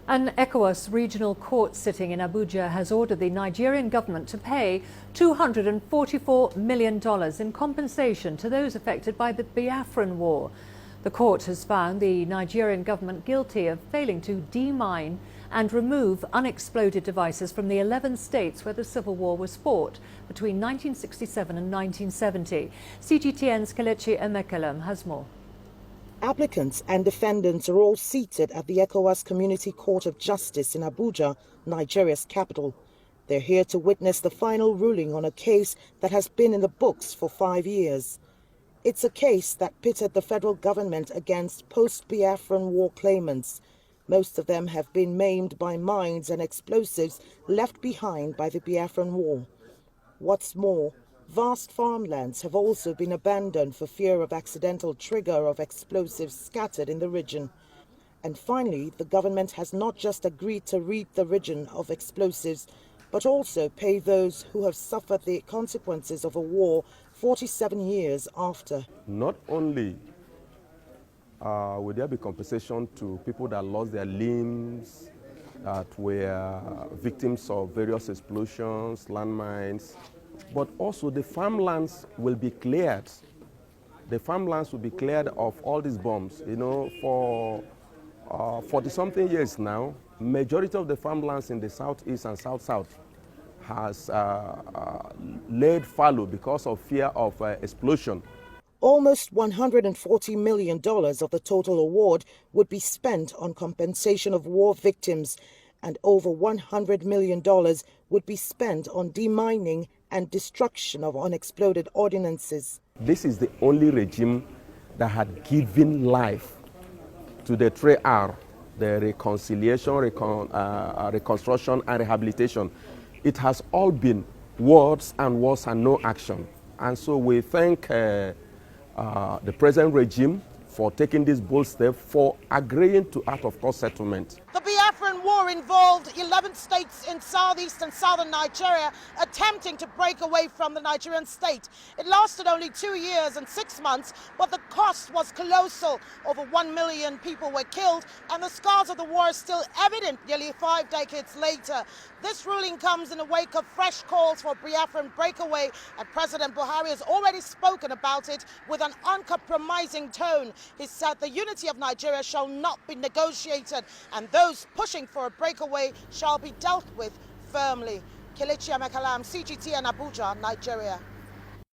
An Ecowas regional court sitting in Abuja has ordered the Nigerian government to pay $244 million in compensation to those affected by the Biafran war. The court has found the Nigerian government guilty of failing to demine and remove unexploded devices from the 11 states where the civil war was fought between 1967 and 1970. CGTN's Kelechi Emekelem has more. Applicants and defendants are all seated at the Ecowas Community Court of Justice in Abuja, Nigeria's capital. They're here to witness the final ruling on a case that has been in the books for 5 years. It's a case that pitted the federal government against post-Biafran war claimants. Most of them have been maimed by mines and explosives left behind by the Biafran war. What's more, vast farmlands have also been abandoned for fear of accidental trigger of explosives scattered in the region. And finally, the government has not just agreed to rid the region of explosives, but also pay those who have suffered the consequences of a war 47 years after. Not only will there be compensation to people that lost their limbs, that were victims of various explosions, landmines, but also the farmlands will be cleared. The farmlands will be cleared of all these bombs. You know, for 40-something years now, majority of the farmlands in the southeast and south-south has laid fallow because of fear of explosion. Almost $140 million of the total award would be spent on compensation of war victims, and over $100 million would be spent on demining and destruction of unexploded ordinances. This is the only regime that had given life to the 3R, the reconciliation, reconstruction and rehabilitation. It has all been words and no action. And so we thank the present regime for taking this bold step, for agreeing to out-of-court settlement. The Biafran War involved 11 states in southeast and southern Nigeria attempting to break away from the Nigerian state. It lasted only 2 years and 6 months, but the cost was colossal. Over 1 million people were killed, and the scars of the war are still evident nearly 5 decades later. This ruling comes in the wake of fresh calls for Biafran breakaway, and President Buhari has already spoken about it with an uncompromising tone. He said the unity of Nigeria shall not be negotiated, and those pushing for a breakaway shall be dealt with firmly. Kelechi Emekelem, CGT and Abuja, Nigeria.